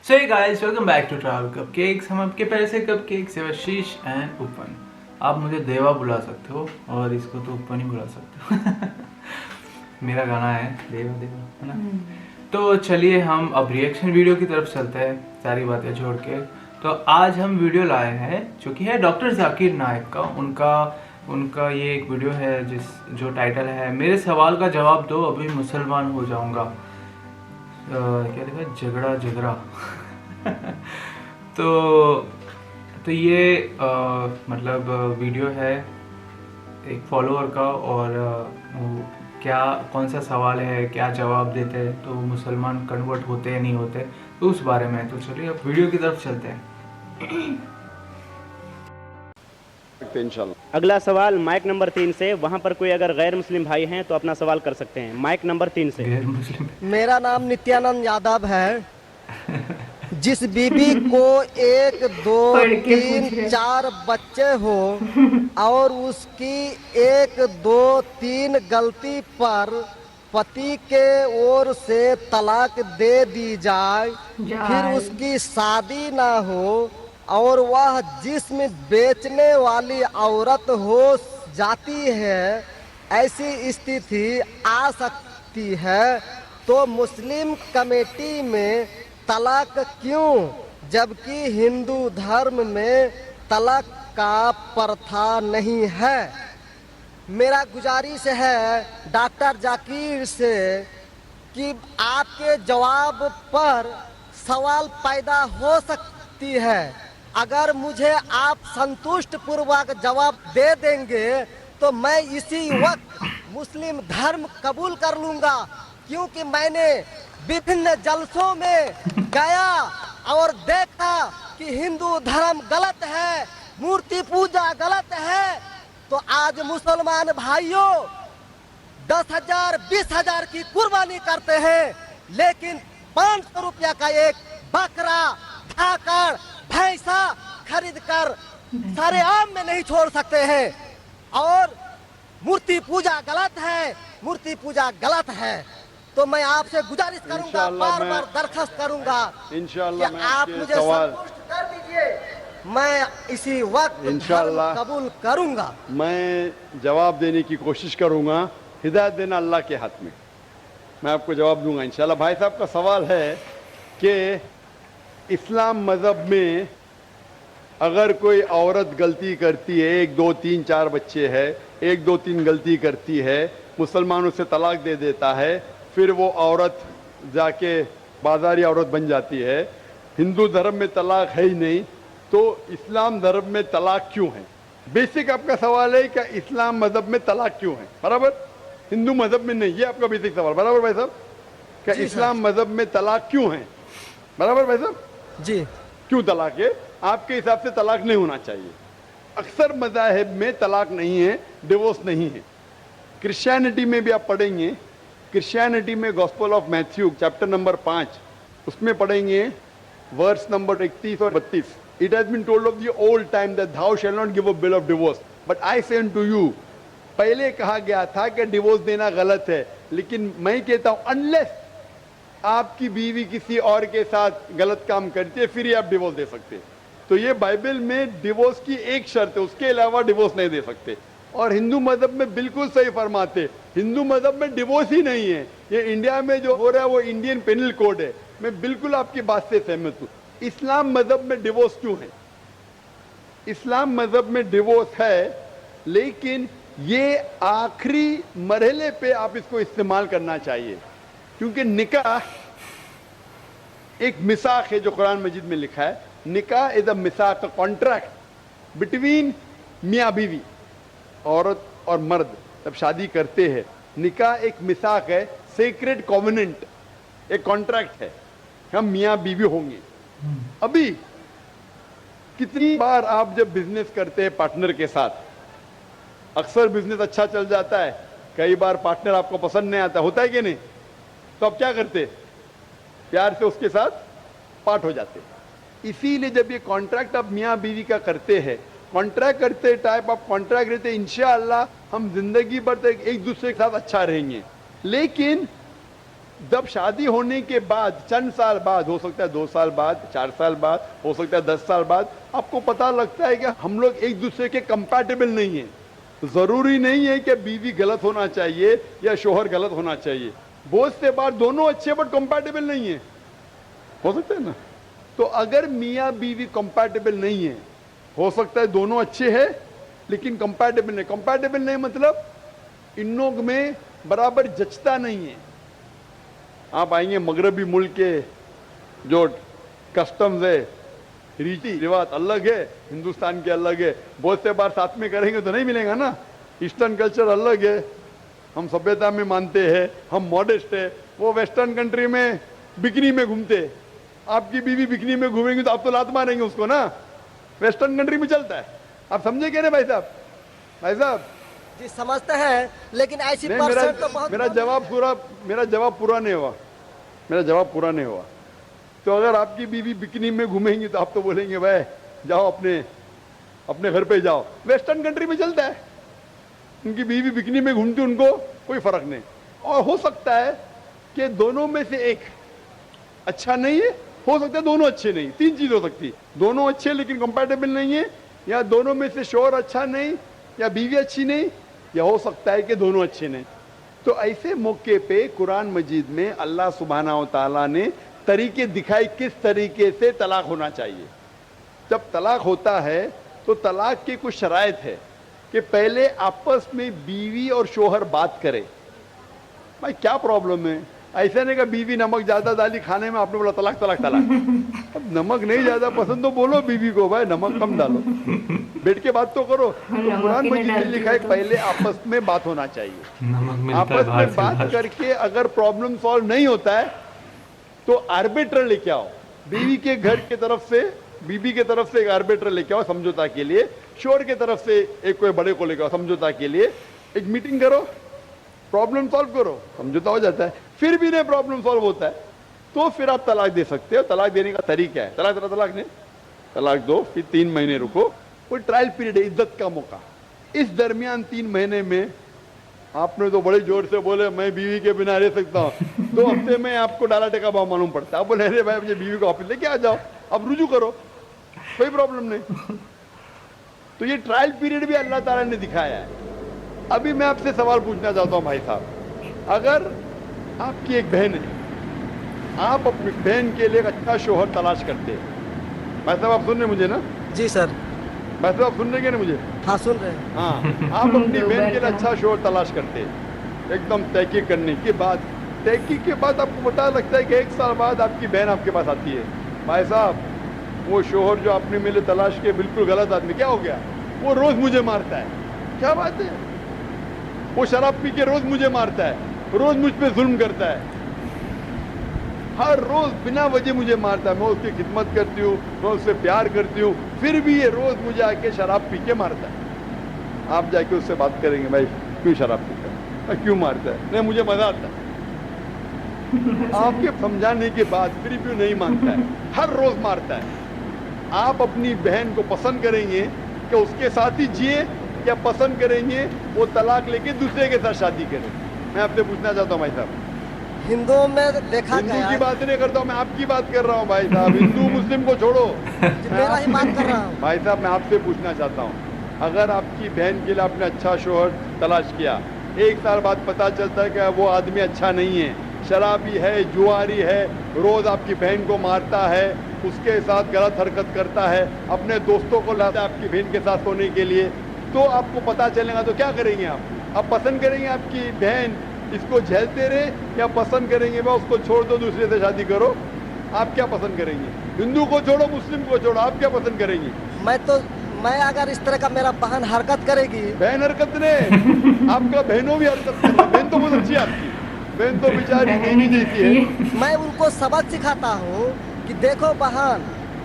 So hey guys, welcome back to travel cupcakes. हम आपके पैसे कपकेक्स से शीश एंड उपन। आप मुझे देवा बुला सकते हो और इसको तो उपन ही बुला सकते हो। मेरा गाना है देवा देवा, है ना। तो चलिए हम अब रिएक्शन वीडियो की तरफ चलते हैं, सारी बातें छोड़ के। तो आज हम वीडियो लाए हैं जो कि है डॉक्टर जाकिर नाइक का। उनका ये एक वीडियो है जो टाइटल है मेरे सवाल का जवाब दो अभी मुसलमान हो जाऊंगा। क्या लिखा, झगड़ा झगड़ा। तो ये मतलब वीडियो है एक फॉलोअर का, और वो क्या कौन सा सवाल है, क्या जवाब देते हैं, तो मुसलमान कन्वर्ट होते हैं नहीं होते, तो उस बारे में। तो चलिए अब वीडियो की तरफ चलते हैं। अगला सवाल माइक नंबर 3 से। वहां पर कोई अगर गैर मुस्लिम भाई हैं तो अपना सवाल कर सकते हैं। माइक नंबर 3 से। गैर मुस्लिम। मेरा नाम नित्यानंद यादव है। जिस बीबी को 1 2 3 4 बच्चे हो और उसकी 1 2 3 गलती पर पति के ओर से तलाक दे दी जाए, फिर उसकी शादी ना हो और वह जिस्म बेचने वाली औरत हो जाती है, ऐसी स्थिति आ सकती है, तो मुस्लिम कमेटी में तलाक क्यों, जबकि हिंदू धर्म में तलाक का प्रथा नहीं है। मेरा गुजारिश है डॉक्टर जाकिर से कि आपके जवाब पर सवाल पैदा हो सकती है। अगर मुझे आप संतुष्ट पूर्वक जवाब दे देंगे तो मैं इसी वक्त मुस्लिम धर्म कबूल कर लूंगा, क्योंकि मैंने विभिन्न जलसों में गया और देखा कि हिंदू धर्म गलत है, मूर्ति पूजा गलत है। तो आज मुसलमान भाइयों 10,000 20,000 की कुर्बानी करते हैं, लेकिन 500 रुपया का एक बकरा, धाकड़, भैंसा खरीद कर सारे आम में नहीं छोड़ सकते हैं। और मूर्ति पूजा गलत है, मूर्ति पूजा गलत है। तो मैं आपसे गुजारिश करूंगा, बार बार दरखास्त करूंगा कि आप मुझे संतुष्ट कर दीजिए। मैं इसी वक्त इंशाअल्लाह कबूल करूंगा। मैं जवाब देने की कोशिश करूंगा। हिदायत देना अल्लाह के हाथ में, मैं आपको जवाब दूंगा इंशाअल्लाह। भाई साहब का सवाल है कि इस्लाम मज़हब में अगर कोई औरत गलती करती है, 1 2 3 4 बच्चे है, 1 2 3 गलती करती है, मुसलमान उसे तलाक दे देता है, फिर वो औरत जाके बाजारी औरत बन जाती है। हिंदू धर्म में तलाक है ही नहीं, तो इस्लाम धर्म में तलाक क्यों है? बेसिक आपका सवाल है कि इस्लाम मज़हब में तलाक क्यों है, बराबर? हिंदू मज़हब में नहीं, ये आपका बेसिक सवाल, बराबर भाई साहब? क्या इस्लाम मज़हब में तलाक क्यों है, बराबर भाई साहब? जी। क्यों तलाक है? आपके हिसाब से तलाक नहीं होना चाहिए। अक्सर मज़ाहिब में तलाक नहीं है, डिवोर्स नहीं है। क्रिश्चियनिटी में भी आप पढ़ेंगे, क्रिश्चियनिटी में gospel of Matthew chapter number 5 उसमें पढ़ेंगे वर्स नंबर 31 और 32। It has been told of the old time that thou shall not give a bill of divorce but I say unto you। पहले कहा गया था कि डिवोर्स देना गलत है, लेकिन मैं कहता हूं अनलेस आपकी बीवी किसी और के साथ गलत काम करती है फिर ही आप डिवोर्स दे सकते हैं। तो ये बाइबल में डिवोर्स की एक शर्त है, उसके अलावा डिवोर्स नहीं दे सकते। और हिंदू मजहब में बिल्कुल सही फरमाते, हिंदू मजहब में डिवोर्स ही नहीं है। ये इंडिया में जो हो रहा है वो इंडियन पेनल कोड है। मैं बिल्कुल आपकी बात से सहमत हूँ। इस्लाम मजहब में डिवोर्स क्यों है? इस्लाम मजहब में डिवोर्स है, लेकिन ये आखिरी मरहले पे आप इसको इस्तेमाल करना चाहिए, क्योंकि निकाह एक मिसाक है जो कुरान मजीद में लिखा है। निकाह इज अ मिसाक, अ कॉन्ट्रैक्ट बिटवीन मियाँ बीवी, औरत और मर्द जब शादी करते हैं। निकाह एक मिसाक है, सेक्रेड कॉवेनेंट, एक कॉन्ट्रैक्ट है, हम मियाँ बीवी होंगे। अभी कितनी बार आप जब बिजनेस करते हैं पार्टनर के साथ, अक्सर बिजनेस अच्छा चल जाता है, कई बार पार्टनर आपको पसंद नहीं आता, होता है कि नहीं? तो आप क्या करते? प्यार से उसके साथ पार्ट हो जाते। इसीलिए जब ये कॉन्ट्रैक्ट आप मियाँ बीवी का करते हैं, कॉन्ट्रैक्ट करते टाइप आप कॉन्ट्रैक्ट रहते, इंशाअल्लाह हम जिंदगी भर तक एक दूसरे के साथ अच्छा रहेंगे। लेकिन जब शादी होने के बाद चंद साल बाद, हो सकता है 2 साल बाद, 4 साल बाद, हो सकता है 10 साल बाद, आपको पता लगता है कि हम लोग एक दूसरे के कंपैटिबल नहीं है। जरूरी नहीं है कि बीवी गलत होना चाहिए या शोहर गलत होना चाहिए। बहुत से बार दोनों अच्छे बट कंपैटिबल नहीं है, हो सकता है ना। तो अगर मियाँ बीवी कंपैटिबल नहीं है, हो सकता है दोनों अच्छे हैं लेकिन कंपैटिबल नहीं। कंपैटिबल नहीं मतलब इन लोग में बराबर जचता नहीं है। आप आएंगे मगरबी मुल्क के जो कस्टम्स है, रीति रिवाज अलग है, हिंदुस्तान के अलग है। बहुत से बार साथ में करेंगे तो नहीं मिलेगा ना। ईस्टर्न कल्चर अलग है, हम सभ्यता में मानते हैं, हम मॉडेस्ट है। वो वेस्टर्न कंट्री में बिकनी में घूमते, आपकी बीवी बिकनी में घूमेंगी तो आप तो लात मारेंगे उसको ना। वेस्टर्न कंट्री में चलता है, आप समझे क्या ना भाई साहब? भाई साहब जी समझते हैं, लेकिन ऐसी नहीं, परसेंट तो बहुत मेरा जवाब पूरा नहीं हुआ। मेरा जवाब पूरा नहीं हुआ। तो अगर आपकी बीवी बिकनी में घूमेंगी तो आप तो बोलेंगे भाई जाओ अपने घर पे जाओ। वेस्टर्न कंट्री में चलता है, उनकी बीवी बिकनी में घूमती, उनको कोई फर्क नहीं। और हो सकता है कि दोनों में से एक अच्छा नहीं है, हो सकता है दोनों अच्छे नहीं। 3 चीज हो सकती है, दोनों अच्छे लेकिन कंपैटिबल नहीं है, या दोनों में से शोहर अच्छा नहीं या बीवी अच्छी नहीं, या हो सकता है कि दोनों अच्छे नहीं। तो ऐसे मौके पे कुरान मजीद में अल्लाह सुब्हानहू तआला ने तरीके दिखाए किस तरीके से तलाक होना चाहिए। जब तलाक होता है तो तलाक की कुछ शराइत है कि पहले आपस में बीवी और शोहर बात करें। भाई क्या प्रॉब्लम है? ऐसा नहीं कि बीवी नमक ज्यादा डाली खाने में, आपने बोला तलाक तलाक तलाक। अब नमक नहीं ज्यादा पसंद तो बोलो बीवी को भाई नमक कम डालो, बैठ के बात तो करो। तो कुरान मजीद में लिखा है पहले आपस में बात होना चाहिए। नमक मिलता है आपस बाहर में से बात बाहर। करके अगर प्रॉब्लम सॉल्व नहीं होता है तो आर्बिट्रर लेके आओ। बीवी के घर की तरफ से, बीबी के तरफ से एक आर्बिट्रर लेके आओ समझौता के लिए, शोहर के तरफ से एक कोई बड़े को लेके आओ समझौता के लिए। एक मीटिंग करो, प्रॉब्लम सॉल्व करो, समझौता हो जाता है। फिर भी नहीं प्रॉब्लम सॉल्व होता है तो फिर आप तलाक दे सकते हो। तलाक देने का तरीका है, तलाक नहीं, तलाक दो, फिर 3 महीने रुको। कोई ट्रायल पीरियड है, इज्जत का मौका। इस दरमियान 3 महीने में आपने तो बड़े जोर से बोले मैं बीवी के बिना रह सकता हूँ, 2 हफ्ते में आपको डाला टेका भाव मालूम पड़ता है। आप बोले अरे भाई मुझे बीवी को ऑफिस लेके आ जाओ, अब रुजू करो, कोई प्रॉब्लम नहीं। तो ये ट्रायल पीरियड भी अल्लाह ताला ने दिखाया है। अभी मैं आपसे सवाल पूछना चाहता हूँ भाई साहब, अगर आपकी एक बहन है, आप अपनी बहन के लिए एक अच्छा शोहर तलाश करते हैं। भाई साहब आप सुन रहे मुझे ना? जी सर। भाई साहब आप सुन रहे ना मुझे? हाँ सुन रहे हैं। हाँ, आप अपनी बहन के लिए अच्छा शोहर तलाश करते हैं। एकदम तहकीक करने के बाद, तहकीक के बाद आपको पता लगता है कि 1 साल बाद आपकी बहन आपके पास आती है, भाई साहब वो शोहर जो आपने मेरे तलाश के बिल्कुल गलत आदमी, क्या हो गया? वो रोज मुझे मारता है। क्या बात है? वो शराब पी के रोज मुझे मारता है, रोज मुझ पे जुल्म करता है, हर रोज बिना वजह मुझे मारता है। मैं उसकी खिदमत करती हूँ, मैं उससे प्यार करती हूँ, फिर भी ये रोज मुझे आके शराब पी के मारता है। आप जाके उससे बात करेंगे भाई क्यों शराब पीता है, क्यों मारता है? नहीं मुझे मजा आता है। आपके समझाने के बाद फिर भी नहीं मानता है, हर रोज मारता है। आप अपनी बहन को पसंद करेंगे कि उसके साथ ही जिए, या पसंद करेंगे वो तलाक लेके दूसरे के साथ शादी करे? मैं आपसे पूछना चाहता हूँ भाई साहब। हिंदुओं में देखा हिंदू गया की है। बात नहीं करता हूँ, मैं आपकी बात कर रहा हूँ भाई साहब। हिंदू मुस्लिम को छोड़ो, मेरा ही बात कर रहा हूँ। भाई साहब मैं आपसे पूछना चाहता हूँ, अगर आपकी बहन के लिए आपने अच्छा शोहर तलाश किया, 1 साल बाद पता चलता है कि वो आदमी अच्छा नहीं है, शराबी है, जुआरी है, रोज आपकी बहन को मारता है, उसके साथ गलत हरकत करता है, अपने दोस्तों को लाता है आपकी बहन के साथ सोने के लिए, तो आपको पता चलेगा तो क्या करेंगे आप पसंद करेंगे आपकी बहन इसको झेलते रहे, या पसंद करेंगे मैं उसको छोड़ दो दूसरे से शादी करो? आप क्या पसंद करेंगे? हिंदू को छोड़ो, मुस्लिम को छोड़ो, आप क्या पसंद करेंगे? मैं अगर इस तरह का मेरा बहन हरकत करेगी, बहन हरकत ने आपका बहनों भी हरकत कर रहा है। बहन तो बहुत अच्छी है आपकी, बहन तो बेचारी देवी जैसी है। मैं उनको सबक सिखाता हूँ कि देखो बहन,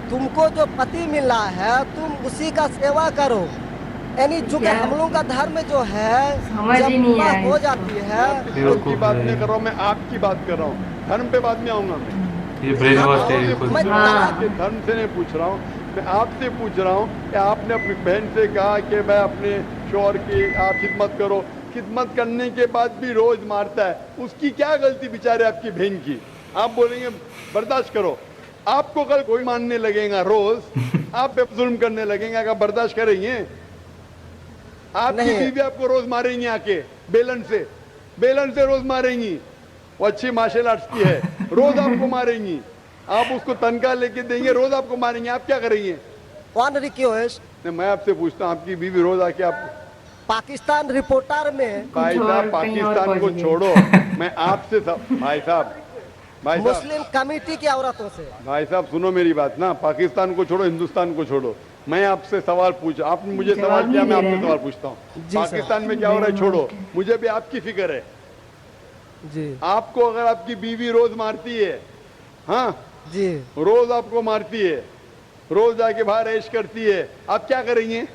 तुमको जो पति मिल रहा है तुम उसी का सेवा करो। यानी चूंकि हम लोगों का धर्म जो है जब विवाह हो जाती है, उसकी बात नहीं कर रहा हूँ मैं, आपकी बात कर रहा हूँ। धर्म पे बाद में आऊंगा मैं, ये ब्रेन वॉश है ये कुछ। आपके धर्म से नहीं पूछ रहा हूँ, मैं आपसे पूछ रहा हूँ कि आपने अपनी बहन से कहा कि मैं अपने शोहर की आप खिदमत करो, खिदमत करने के बाद भी रोज मारता है, उसकी क्या गलती बेचारे आपकी बहन की? आप बोलेंगे बर्दाश्त करो, आपको कल कोई मानने लगेगा रोज, आप पे जुल्म करने लगेंगे, अगर बर्दाश्त करेंगे? आपकी नहीं। बीवी आपको रोज मारेंगी आके बेलन से रोज मारेंगी। वो अच्छी मार्शल आर्ट्स की है, रोज आपको मारेंगी, आप उसको तनख्वाह लेके देंगे, रोज आपको मारेंगे, आप क्या करेंगे? वन रिक्वेस्ट, नहीं, मैं आपसे पूछता हूँ, आपकी बीवी रोज आके आप पाकिस्तान रिपोर्टर में भाई और साहब कहीं और पाकिस्तान को पहुंच गए। छोड़ो, मैं आपसे भाई साहब मुस्लिम कमेटी की औरतों से भाई साहब सुनो मेरी बात ना, पाकिस्तान को छोड़ो, हिंदुस्तान को छोड़ो, मैं आपसे सवाल पूछा, आपने मुझे जवाब सवाल किया, नहीं मैं दे आपसे रहे सवाल हैं। पूछता हूँ, जी सर। पाकिस्तान में क्या हो रहा है छोड़ो, मुझे भी आपकी फिक्र है। जी आपको अगर आपकी बीवी रोज मारती है, हाँ जी रोज आपको मारती है, रोज जाके बाहर ऐश करती है, आप क्या करेंगे?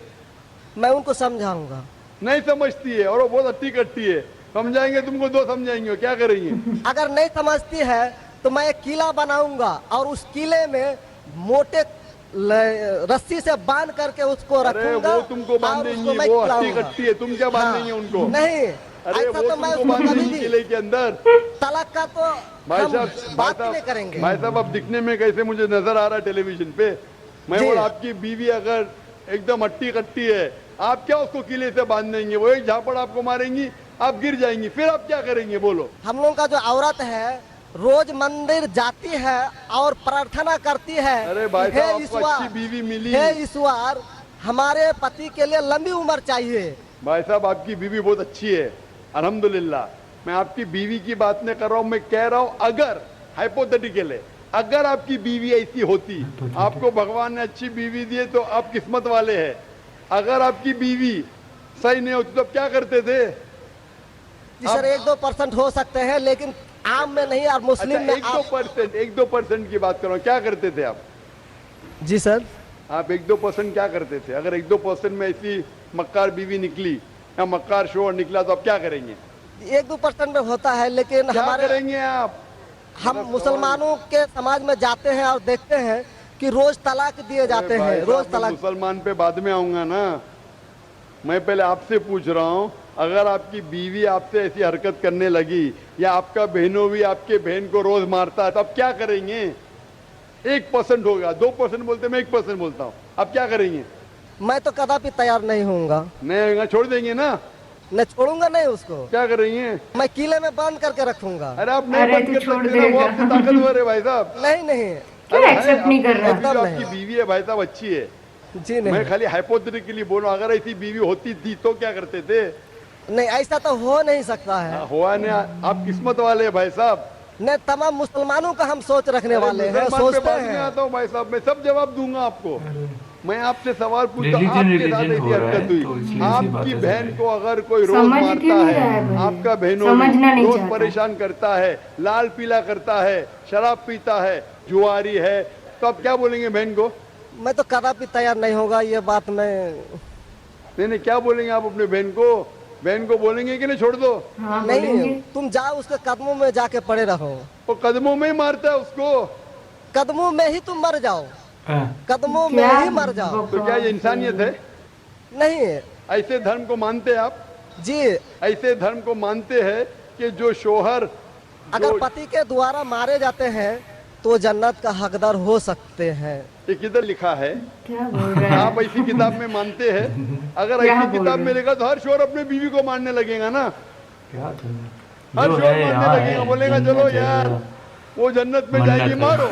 मैं उनको समझाऊंगा। नहीं समझती है और वो बहुत अच्छी करती है, समझाएंगे तुमको, दो समझाएंगे, क्या करेंगे? अगर नहीं समझती है तो मैं एक किला बनाऊंगा और उस किले में मोटे रस्सी से बांध करके उसको अरे रखूंगा वो तुमको और बांधेंगे, उसको मैं वो हट्टी खिलाऊंगा। कट्टी है, तुम क्या बांधेंगे हाँ, उनको? नहीं, अरे ऐसा वो तो मैं तुमको उसको कभी बांधेंगे भी किले के अंदर। तलाक का तो भाई हम साहब बात ही नहीं करेंगे। भाई साहब, अब दिखने में कैसे मुझे नजर आ रहा है टेलीविजन पे, मैं जी। बोला आपकी बीवी अगर एकदम हट्टी कट्टी है, आप क्या उसको किले से बांध देंगे? वो एक झापड़ आपको मारेंगी, आप गिर जाएंगी, फिर आप क्या करेंगे बोलो? हम लोग का जो औरत है रोज मंदिर जाती है और प्रार्थना करती है, अरे भाई हे साहब, आपको ईश्वर, अच्छी बीवी मिली। हे ईश्वर, हमारे पति के लिए लंबी उम्र चाहिए। भाई साहब आपकी बीवी बहुत अच्छी है, अल्हम्दुलिल्लाह। मैं आपकी बीवी की बात नहीं कर रहा हूँ, मैं कह रहा हूँ अगर हाइपोथेटिकल है, अगर आपकी बीवी ऐसी होती, आपको भगवान ने अच्छी बीवी दी है तो आप किस्मत वाले हैं। अगर आपकी बीवी सही नहीं होती तो आप क्या करते थे? जी सर, 1-2% हो सकते हैं लेकिन आम में नहीं, और मुस्लिम अच्छा, में 1-2% की बात कर रहा हूँ, क्या करते थे आप? जी सर, आप 1-2% क्या करते थे? अगर 1-2% में ऐसी मक्कार बीवी निकली या मक्कार शोहर निकला तो आप क्या करेंगे? 1-2% में होता है लेकिन क्या हमारे करेंगे आप? हम मुसलमानों के समाज में जाते हैं और देखते हैं कि रोज तलाक दिए जाते अरे भाई हैं, रोज साहब, मैं तलाक। मुसलमान पे बाद में आऊंगा ना, मैं पहले आपसे पूछ रहा हूँ, अगर आपकी बीवी आपसे ऐसी हरकत करने लगी या आपका बहनों भी आपके बहन को रोज मारता है तो आप क्या करेंगे? 1% होगा, 2% बोलते, मैं 1% बोलता हूँ, आप क्या करेंगे? मैं तो कदापि तैयार नहीं होऊंगा, नहीं होगा, छोड़ देंगे ना? मैं छोड़ूंगा नहीं उसको, क्या करेंगे? मैं किले में बंद करके रखूंगा। अरे आप नहीं अरे बंद तो कर छोड़ सकते ना, वो देगा। आपसे ताकतवर है भाई साहब। नहीं नहीं, क्यों अरे एक्सेप्ट नहीं कर रहा? एकदम जो नहीं। आपकी बीवी है भाई साहब अच्छी है, जी मैं नहीं, खाली हाइपोथेटिकली बोल रहा हूँ, अगर ऐसी बीवी होती थी तो क्या करते थे? नहीं ऐसा तो हो नहीं सकता है। हुआ नहीं, आप किस्मत वाले हैं भाई साहब। नहीं, तमाम मुसलमानों का हम सोच रखने वाले हैं, मुसलमान पे सोचते बाद में हैं। आता हूँ भाई साहब, मैं सब जवाब दूंगा आपको। मैं आपसे सवाल पूछता हूँ, Religion आपके साथ religion ऐसी हो रहा है, हरकत हुई, तो इसलिए ऐसी आपकी बातें बहन चल को अगर कोई रोज समझ मारता क्यों नहीं है, रहा है भाई? आपका बहनों समझना नहीं रोज चाहता। परेशान करता है, लाल पीला करता है, शराब पीता है, जुआरी है, तो आप क्या बोलेंगे बहन को? मैं तो कदापि तैयार नहीं होगा, ये बात मैं। नहीं, क्या बोलेंगे आप अपने बहन को? बहन को बोलेंगे कि नहीं छोड़ दो? हाँ नहीं, बोलेंगे। तुम जाओ उसके कदमों में जाके पड़े रहो, वो कदमों में ही मारता है उसको, कदमों में ही तुम मर जाओ, हाँ। कदमों में क्या ही मर जाओ। तो क्या ये इंसानियत है? नहीं ऐसे धर्म को मानते हैं आप? जी, ऐसे धर्म को मानते हैं कि जो शोहर अगर पति के द्वारा मारे जाते हैं तो जन्नत का हकदार हो सकते हैं। ये किधर लिखा है? क्या बोल रहा है? आप ऐसी किताब में मानते हैं? अगर क्या ऐसी बोल किताब रहे में लिखा तो हर शोहर अपने बीवी को मारने लगेगा ना, क्या हर जो शोहर है मारने यहाँ लगेगा, है, बोलेगा जन्नत चलो है, यार वो जन्नत में मन्नत जाएगी, है। मारो।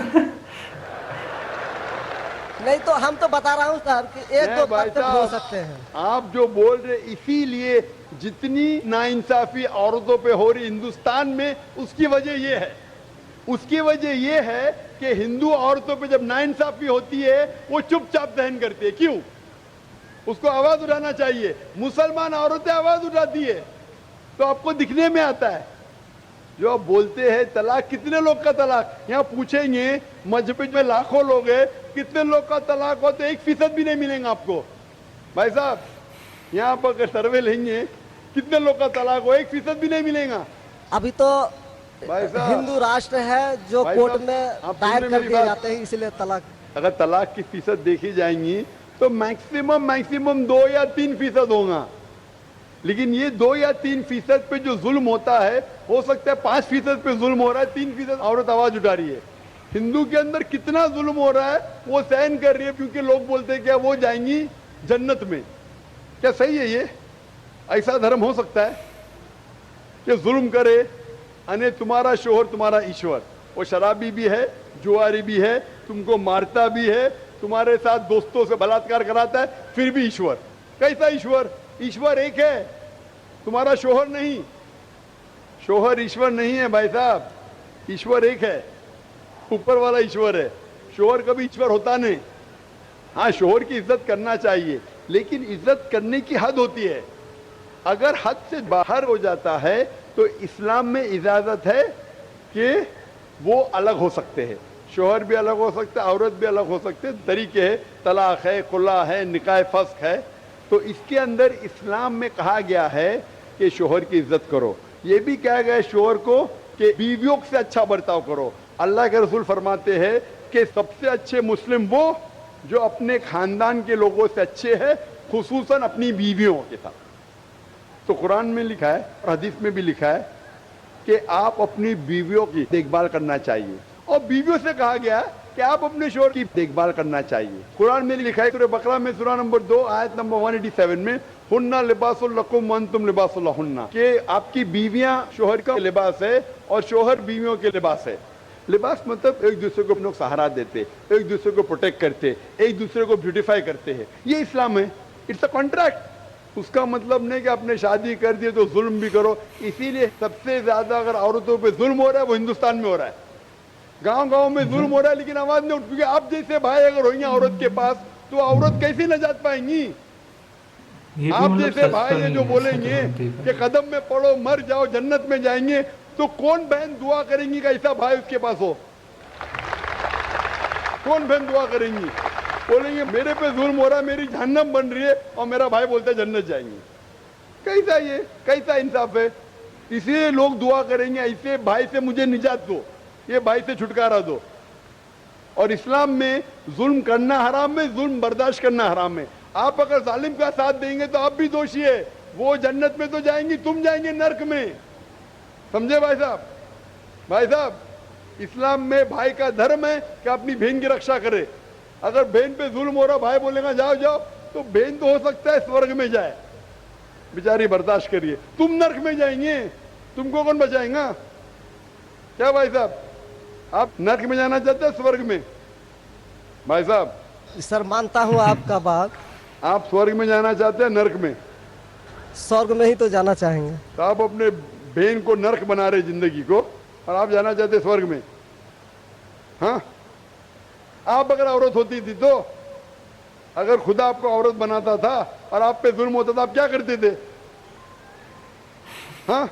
नहीं तो हम तो बता रहा हूँ सर कि नहीं भाई 1-2% हो साहब, सकते हैं। आप जो बोल रहे, इसीलिए जितनी नाइंसाफी औरतों पे हो रही हिंदुस्तान में, उसकी वजह ये है, उसकी वजह ये है कि हिंदू औरतों पे जब नाइंसाफी होती है वो चुपचाप सहन करती है। क्यों? उसको आवाज उठाना चाहिए। मुसलमान औरतें आवाज उठाती है तो आपको दिखने में आता है। जो आप बोलते हैं तलाक, कितने लोग का तलाक, यहाँ पूछेंगे मजबूत में लाखों लोग हैं, कितने लोग का तलाक हो तो 1% भी नहीं मिलेगा आपको। भाई साहब यहाँ पर सर्वे लेंगे, कितने लोग का तलाक हो, 1% भी नहीं मिलेगा। अभी तो भाई साहब, हिंदू राष्ट्र है जो भाई कोर्ट साहब, में आप दायर सुन रहे कर मेरी दिए बात? जाते हैं, इसलिए तलाक। अगर तलाक की फीसद देखी जाएंगी तो मैक्सिमम 2 या 3% होगा, लेकिन ये 2 या 3% पे जो जुल्म होता है, हो सकता है 5% पे जुल्म हो रहा है, 3% औरत आवाज उठा रही है। हिंदू के अंदर कितना जुल्म हो रहा है वो सहन कर रही है, क्योंकि लोग बोलते हैं क्या वो जाएंगी जन्नत में। क्या सही है ये? ऐसा धर्म हो सकता है कि जुल्म करे? अने तुम्हारा शोहर तुम्हारा ईश्वर, वो शराबी भी है, जुआरी भी है, तुमको मारता भी है, तुम्हारे साथ दोस्तों से बलात्कार कराता है, फिर भी ईश्वर। कैसा ईश्वर? ईश्वर एक है, तुम्हारा शोहर नहीं। शोहर ईश्वर नहीं है भाई साहब, ईश्वर एक है, ऊपर वाला ईश्वर है। शोहर कभी ईश्वर होता नहीं। हाँ, शोहर की इज्जत करना चाहिए, लेकिन इज्जत करने की हद होती है। अगर हद से बाहर हो जाता है तो इस्लाम में इजाजत है कि वो अलग हो सकते हैं। शोहर भी अलग हो सकते हैं, औरत भी अलग हो सकते हैं, तरीके है, तलाक है, खुला है, निकाह फस्क है। तो इसके अंदर इस्लाम में कहा गया है कि शोहर की इज्जत करो। ये भी कहा गया है शोहर को कि बीवियों से अच्छा बर्ताव करो। अल्लाह के रसूल फरमाते हैं कि सबसे अच्छे मुस्लिम वो जो अपने खानदान के लोगों से अच्छे हैं, खुसूसन अपनी बीवियों के साथ। तो कुरान में लिखा है और हदीस में भी लिखा है कि आप अपनी बीवियों की देखभाल करना चाहिए, और बीवियों से कहा गया है कि आप अपने शोहर की देखभाल करना चाहिए। कुरान में लिखा है सूरह बकरा में सूरह नंबर 2 आयत नंबर 187 में, हुन्ना लिबासुल लकुम व अंतुम लिबासुल लहुन्ना, कि आपकी बीवियां शोहर का लिबास है और शोहर बीवियों के लिबास है। लिबास मतलब एक दूसरे को लोग सहारा देते, एक दूसरे को प्रोटेक्ट करते, एक दूसरे को ब्यूटीफाई करते हैं। ये इस्लाम है। It's a contract. उसका मतलब नहीं कि आपने शादी कर दी तो जुल्म भी करो। इसीलिए सबसे ज्यादा अगर औरतों पे जुल्म हो रहा है वो हिंदुस्तान में हो रहा है। गांव गांव में जुल्म हो रहा है, लेकिन आवाज नहीं उठ, क्योंकि आप जैसे भाई अगर होंगे औरत के पास तो औरत कैसे नजात पाएंगी? आप जैसे भाई है जो बोलेंगे कि कदम में पड़ो मर जाओ जन्नत में जाएंगे, तो कौन बहन दुआ करेंगी कि ऐसा भाई उसके पास हो? कौन बहन दुआ करेंगी? बोलेंगे मेरे पे जुल्म हो रहा है, मेरी जहन्नम बन रही है, और मेरा भाई बोलता है जन्नत जाएंगे। कैसा ये, कैसा इंसाफ है? इसलिए लोग दुआ करेंगे ऐसे भाई से मुझे निजात दो, ये भाई से छुटकारा दो। और इस्लाम में जुल्म करना हराम है, जुल्म बर्दाश्त करना हराम है। आप अगर जालिम का साथ देंगे तो आप भी दोषी है। वो जन्नत में तो जाएंगी, तुम जाएंगे नर्क में। समझे भाई साहब? भाई साहब, इस्लाम में भाई का धर्म है कि अपनी बहन की रक्षा करे। अगर बहन पे जुल्म हो रहा, भाई बोलेगा जाओ जाओ, तो बहन तो हो सकता है स्वर्ग में जाए, बेचारी बर्दाश्त करिए। तुम नर्क में जाएंगे, तुमको कौन बचाएगा? क्या भाई साहब, आप नर्क में जाना चाहते हैं स्वर्ग में? भाई साहब, सर मानता हूँ आपका बात। आप स्वर्ग में जाना चाहते हैं नर्क में? स्वर्ग में ही तो जाना चाहेंगे। तो आप अपने बहन को नर्क बना रहे जिंदगी को, और आप जाना चाहते स्वर्ग में? हाँ, आप अगर औरत होती थी तो, अगर खुदा आपको औरत बनाता था और आप पे जुल्म होता था, आप क्या करते थे? हाँ,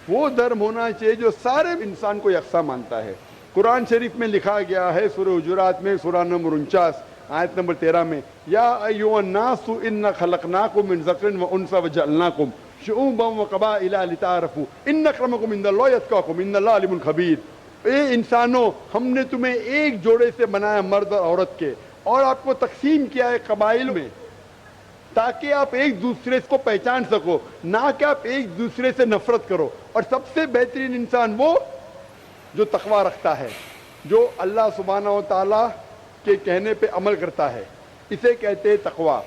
वो धर्म होना चाहिए जो सारे इंसान को यकसा मानता है। कुरान शरीफ में लिखा गया है सूरह हुजुरात में सूरह नंबर 49 आयत नंबर 13 में, या अय्युहन्नासु इन्ना खलकनाकुम मिन ज़करिन व उनसा व जअलनाकुम शुऊबन व क़बाइला लिताअरफू इन्न अक्रमकुम इंदल्लाहि अत्क़ाकुम इन्नल्लाह अलीमुन खबीर। ए इंसानों, हमने तुम्हें एक जोड़े से बनाया, मर्द और औरत के, और आपको तकसीम किया है कबाइल में, ताकि आप एक दूसरे को पहचान सको, ना कि आप एक दूसरे से नफरत करो। और सबसे बेहतरीन इंसान वो जो तकवा रखता है, जो अल्लाह सुब्हानहू व तआला के कहने पे अमल करता है, इसे कहते हैं तकवा।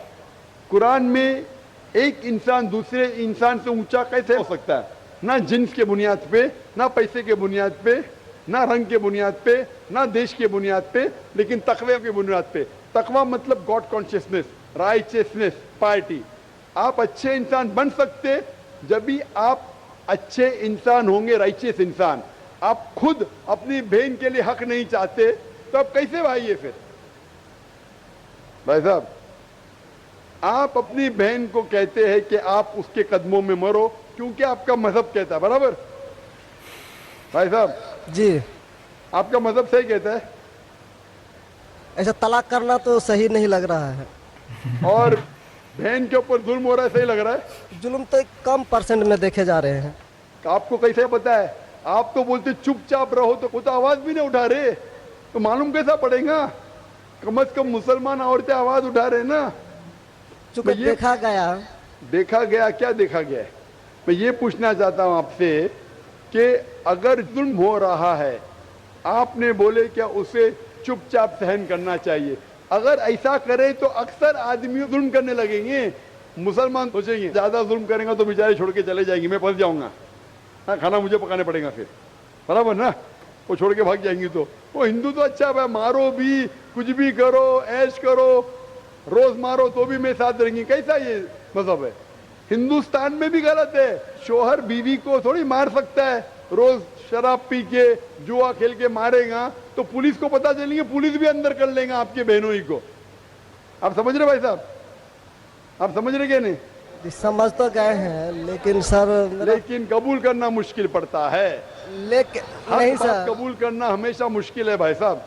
कुरान में एक इंसान दूसरे इंसान से ऊंचा कैसे हो सकता है? ना जिन्स के बुनियाद पे, ना पैसे के बुनियाद पे, ना रंग के बुनियाद पे, ना देश के बुनियाद पे, लेकिन तकवे के बुनियाद पे। तकवा मतलब गॉड कॉन्शियसनेस, राइचियसनेस, पार्टी। आप अच्छे इंसान बन सकते जब भी आप अच्छे इंसान होंगे, राइचियस इंसान। आप खुद अपनी बहन के लिए हक नहीं चाहते तो आप कैसे भाई है फिर? भाई साहब, आप अपनी बहन को कहते हैं कि आप उसके कदमों में मरो, क्योंकि आपका मजहब कहता है, बराबर? भाई साहब जी, आपका मजहब सही कहता है। ऐसा तलाक करना तो सही नहीं लग रहा है। और बहन के ऊपर जुल्म हो रहा है, सही लग रहा है? जुल्म तो एक कम परसेंट में देखे जा रहे हैं। आपको कैसे पता है? आप तो बोलते चुपचाप रहो, तो वो तो आवाज भी नहीं उठा रहे, तो मालूम कैसा पड़ेगा? कम से कम मुसलमान औरतें आवाज उठा रहे ना। चूंकि तो ये- देखा गया देखा गया क्या देखा गया है? मैं ये पूछना चाहता हूं आपसे कि अगर जुल्म हो रहा है, आपने बोले क्या उसे चुपचाप सहन करना चाहिए? अगर ऐसा करे तो अक्सर आदमी जुल्म करने लगेंगे। मुसलमान सोचेंगे ज्यादा जुल्म करेंगे तो बेचारे छोड़ के चले जाएंगे, मैं फंस जाऊंगा, हाँ खाना मुझे पकाने पड़ेगा फिर, बराबर ना? वो छोड़ के भाग जाएंगी। तो वो हिंदू तो अच्छा है, मारो भी, कुछ भी करो, ऐश करो, रोज मारो तो भी मैं साथ रहेंगी। कैसा ये मजहब है? हिंदुस्तान में भी गलत है। शोहर बीवी को थोड़ी मार सकता है, रोज शराब पी के जुआ खेल के मारेगा तो पुलिस को पता चलेंगे, पुलिस भी अंदर कर लेगा आपके बहनों ही को। आप समझ रहे भाई साहब? आप समझ रहे क्या नहीं? समझ तो गए हैं, लेकिन सर लेकिन कबूल करना मुश्किल पड़ता है। लेकिन हर नहीं बात सर, कबूल करना हमेशा मुश्किल है भाई साहब।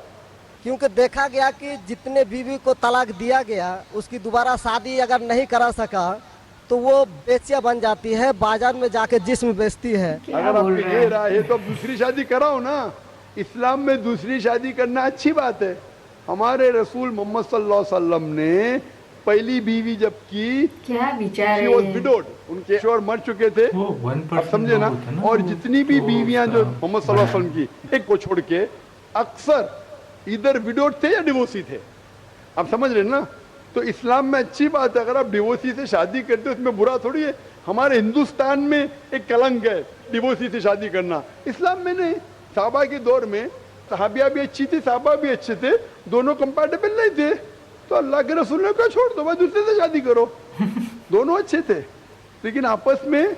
क्योंकि देखा गया कि जितने बीवी को तलाक दिया गया, उसकी दोबारा शादी अगर नहीं करा सका तो वो बेचिया बन जाती है, बाजार में जाके जिस्म बेचती है। अगर आपकी ये राय है तो अब दूसरी शादी कराओ ना। इस्लाम में दूसरी शादी करना अच्छी बात है। हमारे रसूल मोहम्मद सल्लल्लाहु अलैहि वसल्लम ने पहली बीवी जब की, क्या विचार she है was ये? widowed, उनके शोहर मर चुके थे, वो 1% आप समझे ना? लोग होते हैं ना, और वो जितनी भी तो बीवियां जो उसका मोहम्मद सल्लल्लाहु अलैहि वसल्लम की, एक को छोड़ के अक्सर इधर विडोड थे या डिवोर्सी थे। आप समझ रहे ना? तो इस्लाम में अच्छी बात है, अगर आप डिवोर्सी से शादी करते हो उसमें बुरा थोड़ी है। हमारे हिंदुस्तान में एक कलंक है डिवोर्सी से शादी करना, इस्लाम में नहीं। साहबा के दौर में सहाबिया भी अच्छी थी, साहबा भी अच्छे थे, दोनों कंपैटिबल नहीं थे, तो अल्लाह के रसूल ने कहा छोड़ दो भाई, दूसरे से शादी करो। दोनों अच्छे थे लेकिन आपस में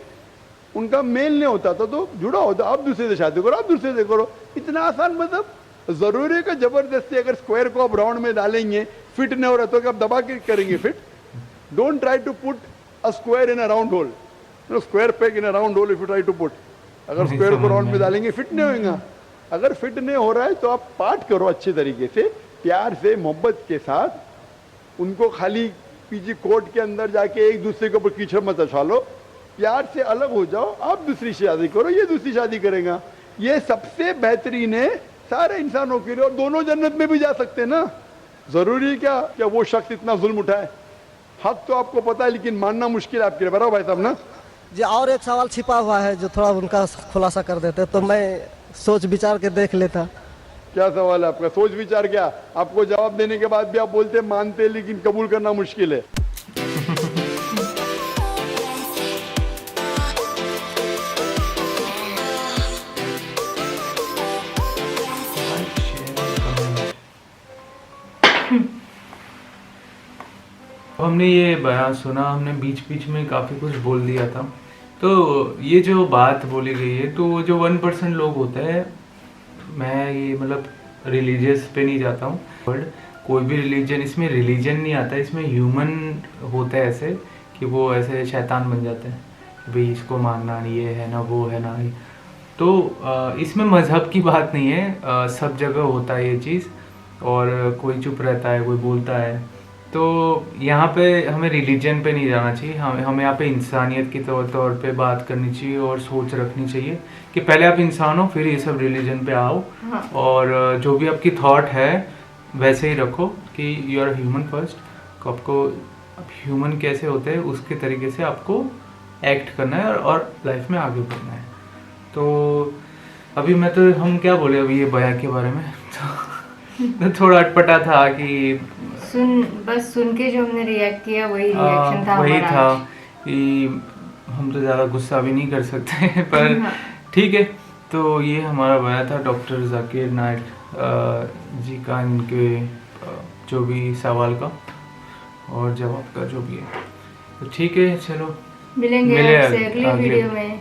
उनका मेल नहीं होता था, तो जुड़ा होता, आप दूसरे से शादी करो, आप दूसरे से करो। इतना आसान मतलब जरूरी है कि जबरदस्ती अगर स्क्वायर को आप राउंड में डालेंगे, फिट नहीं हो रहा तो क्या आप दबा के करेंगे फिट? Don't try to put a square in a round hole, square peg in a round hole if you try to put. अगर नहीं स्क्वायर को समझ राउंड में में आया। डालेंगे फिट नहीं होगा। अगर फिट नहीं हो रहा है तो आप पाठ करो अच्छे तरीके से, प्यार से, मोहब्बत के साथ। उनको खाली पीछे कोर्ट के अंदर जाके एक दूसरे के ऊपर कीचड़ मत उछालो, प्यार से अलग हो जाओ, आप दूसरी शादी करो, ये दूसरी शादी करेगा। ये सबसे बेहतरीन है सारे इंसानों के लिए, और दोनों जन्नत में भी जा सकते हैं ना। जरूरी है क्या वो शख्स इतना जुल्म उठाए? हक तो आपको पता है लेकिन मानना मुश्किल है आपके लिए, बराबर भाई साहब ना? जी और एक सवाल छिपा हुआ है जो थोड़ा उनका खुलासा कर देते तो मैं सोच विचार के देख लेता। क्या सवाल है आपका? सोच विचार क्या? आपको जवाब देने के बाद भी आप बोलते मानते लेकिन कबूल करना मुश्किल है। हमने ये बयान सुना, हमने बीच बीच में काफ़ी कुछ बोल दिया था। तो ये जो बात बोली गई है, तो जो 1% लोग होते हैं, मैं ये मतलब रिलीजियस पे नहीं जाता हूँ, बट कोई भी रिलीजन, इसमें रिलीजन नहीं आता, इसमें ह्यूमन होता है ऐसे कि वो ऐसे शैतान बन जाते हैं कि भाई इसको मानना नहीं, ये है ना, वो है ना। तो इसमें मज़हब की बात नहीं है, सब जगह होता है ये चीज़, और कोई चुप रहता है, कोई बोलता है। तो यहाँ पे हमें रिलीजन पे नहीं जाना चाहिए, हमें यहाँ पे इंसानियत के तौर पे बात करनी चाहिए और सोच रखनी चाहिए कि पहले आप इंसान हो, फिर ये सब रिलीजन पे आओ। हाँ। और जो भी आपकी थॉट है वैसे ही रखो कि यू आर ह्यूमन फर्स्ट। आपको ह्यूमन कैसे होते हैं उसके तरीके से आपको एक्ट करना है और लाइफ में आगे बढ़ना है। तो अभी मैं तो हम क्या बोले अभी ये बयान के बारे में तो थोड़ा अटपटा था कि बस सुन के जो हमने रिएक्ट किया वही रिएक्शन था वही हमारा था आज। कि हम तो ज़्यादा गुस्सा भी नहीं कर सकते पर हाँ। ठीक है। तो ये हमारा बयान था डॉक्टर जाकिर नाइक जी का, इनके जो भी सवाल का और जवाब का जो भी है। तो ठीक है, चलो मिलेंगे मिले आपसे अगली अगले- वीडियो में।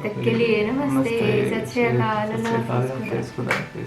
तक के लिए नमस्ते, सत श्री अकाल, अल्लाह हाफ़िज़। खुदा हाफ़िज़।